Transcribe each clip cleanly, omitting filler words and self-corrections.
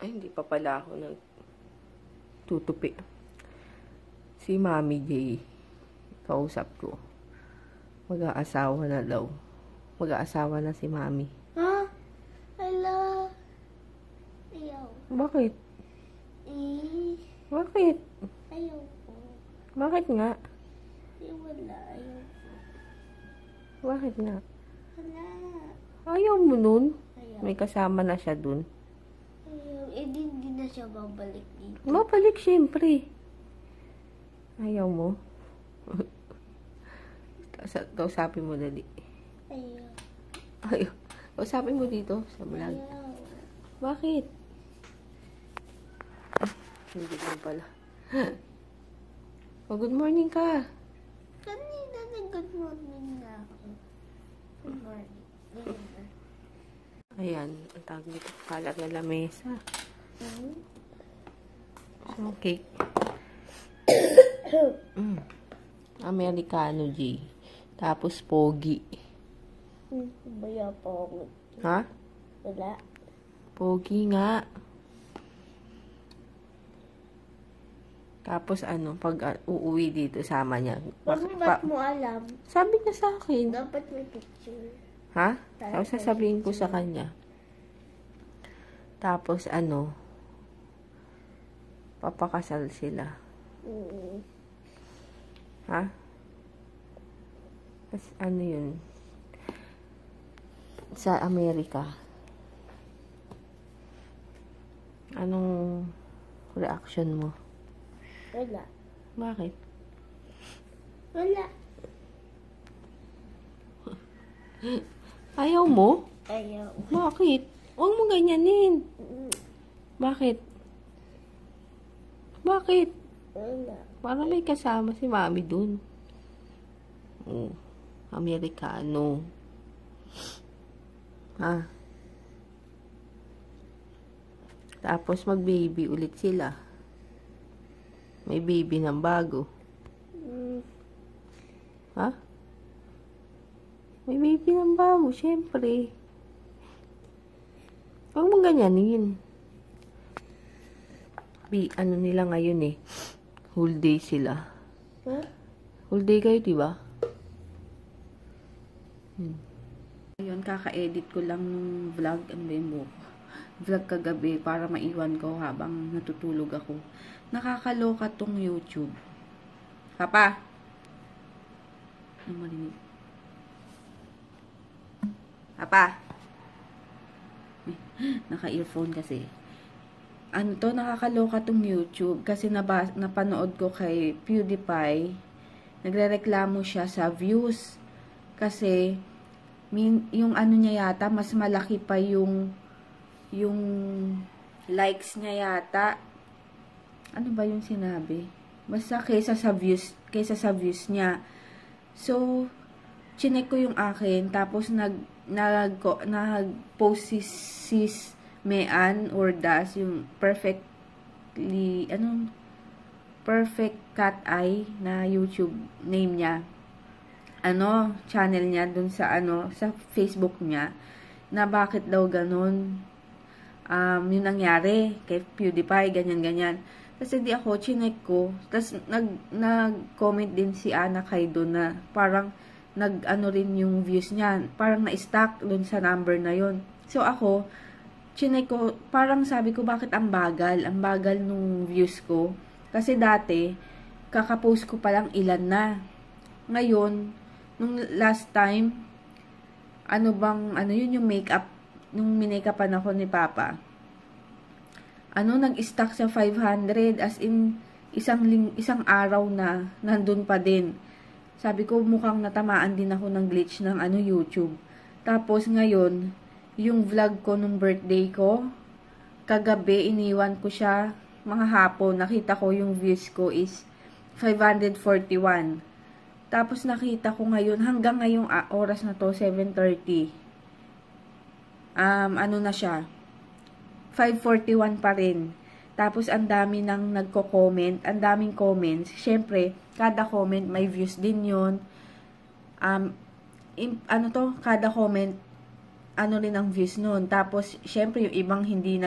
Ay, hindi pa pala ako nagtutupi. Si Mami J, kausap ko. Mag-aasawa na daw. Mag-aasawa na si Mami. Ha? Hello? Ayaw. Bakit? Eh, Bakit? ayaw po. Bakit nga? Eh, wala. Ayaw po. Bakit nga? Wala. Ayaw mo nun? Ayaw. May kasama na siya dun. Ayaw. Eh, di na siya babalik dito. Mabalik siyempre. Ayaw mo? Kausapin mo dali. Ayaw. Ayaw. Kausapin mo dito sa vlog. Ayaw. Bakit? Hindi ko pala. Oh, good morning ka. Kanina na good morning na ako. Good morning. Ayan, ang tawag nito. Kalat na lamesa. So, cake. Americano G. Tapos pogi. Baya pa ako. Ha? Wala. Pogi nga. Tapos ano, pag uuwi dito, sama niya. Ba't mo alam? Sabi niya sa akin. Dapat may picture. Ha? Tapos sasabihin ko sa kanya. Tapos ano, papakasal sila. Ha? Tapos ano yun? Sa Amerika. Anong reaction mo? Wala. Bakit? Wala. Ayaw mo? Ayaw. Bakit? Huwag mo ganyanin. Bakit? Bakit? Wala. Para may kasama si Mami dun. Oh, Amerikano. Ha? Tapos mag-baby ulit sila. May baby ng bago. Ha? May baby ng bago, syempre. Huwag mong ganyanin. Ano nila ngayon eh. Whole day sila. Huh? Whole day kayo, diba? Ayun, kaka-edit ko lang ng vlog. Ano ba yung buhok? Vlog kagabi para maiwan ko habang natutulog ako. Nakakaloka tong YouTube. Papa! Ano marinig? Papa! Naka-earphone kasi. Ano to, nakakaloka tong YouTube kasi napanood ko kay PewDiePie. Nagrereklamo siya sa views. Kasi, yung ano niya yata, mas malaki pa yung likes niya yata. Ano ba yung sinabi? Basta kaysa sa views niya. So, chinek ko yung akin, tapos nag-post sis Mean or Das, yung perfect cat eye na YouTube name niya. Channel niya dun sa sa Facebook niya, na bakit daw ganun. Yung nangyari kay PewDiePie, ganyan-ganyan. Kasi di ako, chinek ko. Tapos, nag-comment din si Ana kay doon na parang rin yung views niya. Parang na-stuck doon sa number na yon. So, ako, chinek ko, parang sabi ko, bakit ang bagal? Ang bagal nung views ko. Kasi dati, kakapost ko palang ilan na. Ngayon, nung last time, yun yung makeup, nung minake-upan ako ni Papa. Nag-stuck sa 500, as in, isang araw na, nandun pa din. Sabi ko, mukhang natamaan din ako ng glitch ng YouTube. Tapos, ngayon, yung vlog ko nung birthday ko, kagabi, iniwan ko siya, mga hapon, nakita ko yung views ko is 541. Tapos, nakita ko ngayon, hanggang ngayong oras na to, 7:30. Na siya, 541 pa rin. Tapos, ang dami nang nagko-comment, ang daming comments. Siyempre, kada comment may views din yun. Kada comment, rin ang views nun. Tapos, siyempre, yung ibang hindi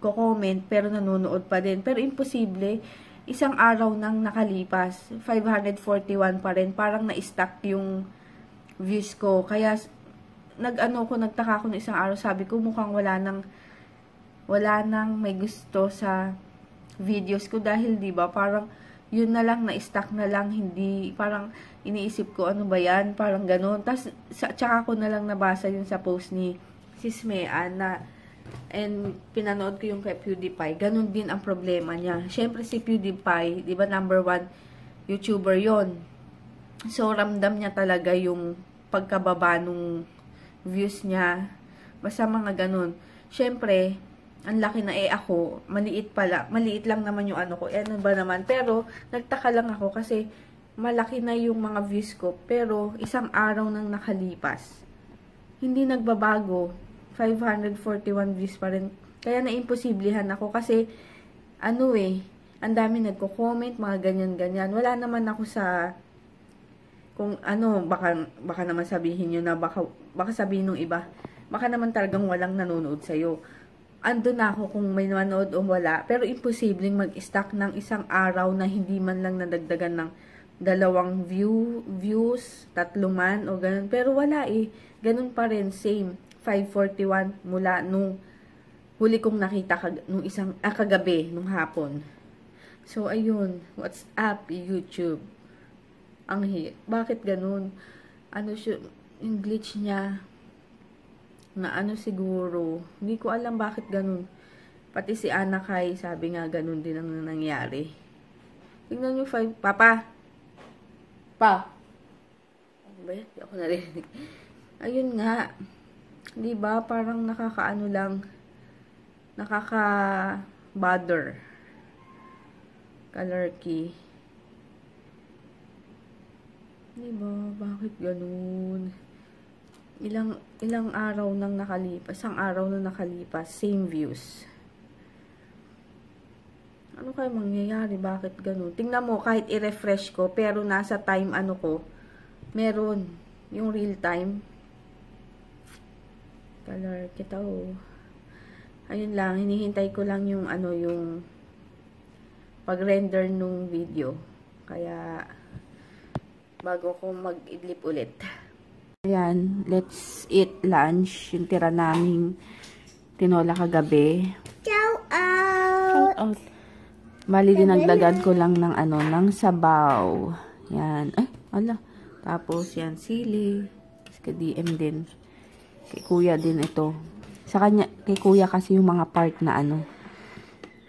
nagko-comment pero nanonood pa din. Pero imposible, isang araw nang nakalipas, 541 pa rin. Parang na-stuck yung views ko. Kaya, nagtaka ako ng isang araw. Sabi ko, mukhang wala nang may gusto sa videos ko. Dahil, di ba, parang, yun na lang, na-stuck na lang, hindi, parang, iniisip ko, ano ba yan? Parang ganun. Tapos, tsaka ko na lang nabasa yun sa post ni Sis Mea na, and pinanood ko yung kay PewDiePie, ganun din ang problema niya. Siyempre si PewDiePie, di ba, #1 YouTuber yon. So, ramdam niya talaga yung pagkababa nung views niya. Basta mga ganun. Siyempre, ang laki na ako, maliit lang naman yung ano ko. Ano ba naman? Pero, nagtaka lang ako kasi malaki na yung mga views ko. Pero, isang araw nang nakalipas, hindi nagbabago. 541 views pa rin. Kaya naimposiblihan ako kasi, ang dami nagko-comment, mga ganyan-ganyan. Wala naman ako sa, kung baka naman sabihin nyo na, baka sabihin nung iba, baka naman talagang walang nanonood sa'yo. Andun na ako kung may nanonood o wala. Pero imposibleng mag-stack ng isang araw na hindi man lang nadagdagan ng 2 views, 3 man, o ganun. Pero wala ganun pa rin, same. 541 mula nung huli kong nakita nung kagabi, nung hapon. So, ayun. What's up, YouTube? Bakit ganun? Yung glitch niya, na siguro, hindi ko alam bakit ganun. Pati si Anakay, sabi nga ganun din ang nangyari. Tingnan nyo, Papa! Ano ba yan? Hindi ako narinig. Ayun nga. Diba? Parang nakaka-bother. Color key. Diba? Bakit ganun? Ilang araw nang nakalipas. Isang araw nang nakalipas. Same views. Ano kaya mangyayari? Bakit ganun? Tingnan mo, kahit i-refresh ko, pero nasa time ko, meron. Yung real time. Color kita Ayun lang, hinihintay ko lang yung yung pag-render nung video. Kaya bago ko mag-idlip ulit. Ayan, let's eat lunch. Yung tira naming tinola kagabi. Shout out! Bali dinagdagan ko lang ng ng sabaw. Yan. Ay, ala. Tapos yan, sili. Ka-DM din. Kay kuya din ito. Kay kuya kasi yung mga part na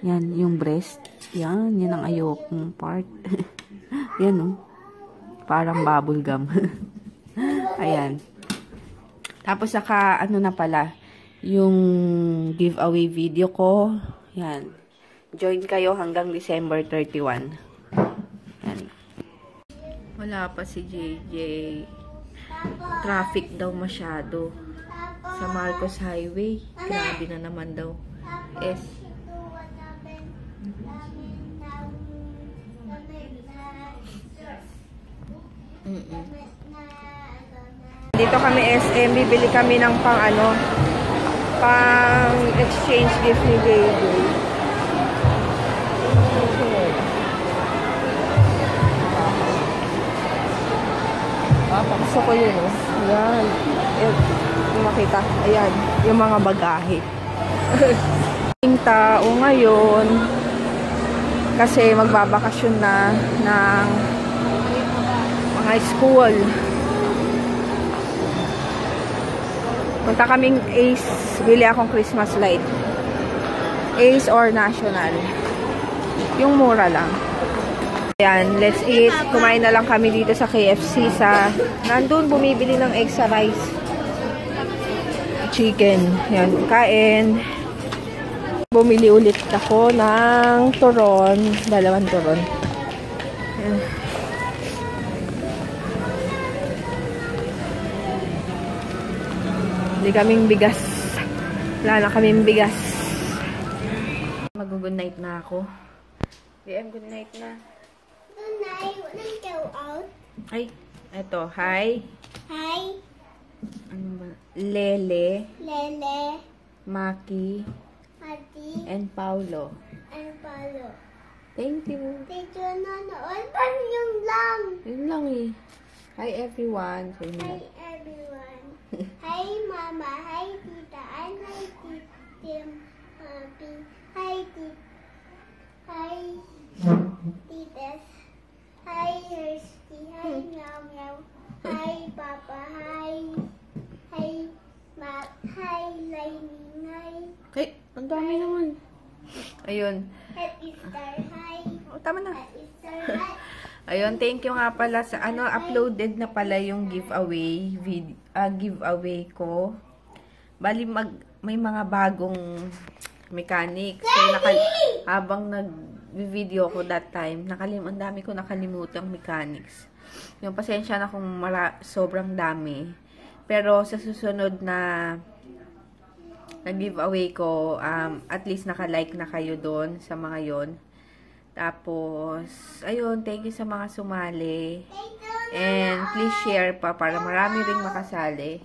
yan, yung breast. Yan ang ayokong part. Yan parang bubble gum. Ayan. Tapos saka, na pala, yung giveaway video ko. Yan. Join kayo hanggang December 31. Yan. Wala pa si JJ. Traffic daw masyado. Sa Marcos Highway. Grabe na naman daw. Dito kami SM, bibili kami ng pang exchange gift ni JJ. Gusto ko yun, Ayan. Yung makita. Ayan. Yung mga bagahe. Yung tao ngayon, kasi magbabakasyon na ng mga school. Punta kaming Ace. Bili akong Christmas light. Ace or National. Yung mura lang. Ayan, let's eat. Kumain na lang kami dito sa KFC nandun bumibili ng extra rice. Chicken. Ayan, kain. Bumili ulit ako ng turon. 2 turon. Ayan. Hindi kaming bigas. Wala na kaming bigas. Mag-good night na ako. DM, good night na. Good night. Wanna go out? Ay, eto. Hi. Hi. Ano ba? Lele. Lele. Maki. Maki. Ati and Paulo. and Palo. Thank you. Thank you, nanood. Paano yung lang? Yun lang eh. Hi everyone. So, yun Hi, lang. everyone. Hi, Mama. Hi, Tita. And hi, Tim. Hi, Hi, Titas. Hi, Thirsty. Hi, Meow Meow. Hi, Papa. Hi, Hi, Lightning. Hi, Okay, ang dami naman. Ayun. Happy Star. Hi, Oh, tama na. Happy Star. Hi. Ayun, thank you nga pala sa uploaded na pala yung giveaway ko. Bali may mga bagong mechanics. So, habang nag-video ko that time, ang dami ko nakalimutang mechanics. Yung pasensya na kung sobrang dami. Pero sa susunod na giveaway ko, at least naka-like na kayo doon sa mga yon. Tapos, ayun, thank you sa mga sumali. And please share pa para marami ring makasali.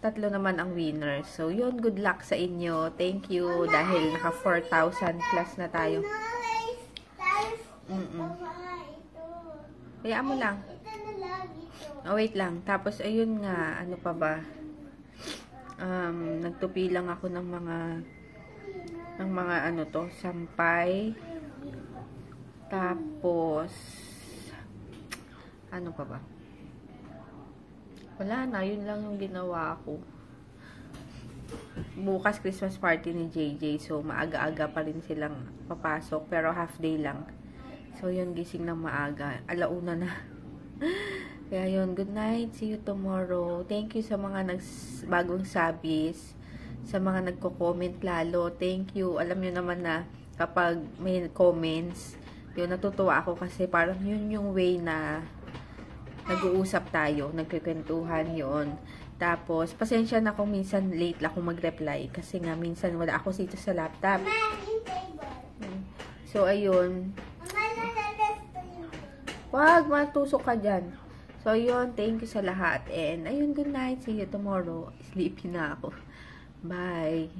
3 naman ang winner. So, yun, good luck sa inyo. Thank you dahil naka 4,000 plus na tayo. Kaya mo lang. Oh, wait lang. Tapos, ayun nga, ano pa ba? Nagtupi lang ako ng mga ano to, sampay. Tapos, ano pa ba? Wala na, yun lang yung ginawa ko. Bukas Christmas party ni JJ, so maaga-aga pa rin silang papasok, pero half day lang. So, yun, gising ng maaga. Alauna na. Kaya yun, good night. See you tomorrow. Thank you sa mga bagong sabis. Sa mga nagko-comment lalo. Thank you. Alam nyo naman na kapag may comments, yun, natutuwa ako kasi parang yun yung way na nag-uusap tayo, nagkikwentuhan yun. Tapos, pasensya na kung minsan late lang akong mag-reply kasi nga minsan wala ako dito sa laptop. So, ayun. Wag, matusok ka dyan. So, ayun, thank you sa lahat. And, ayun, good night. See you tomorrow. Sleepy na ako. Bye.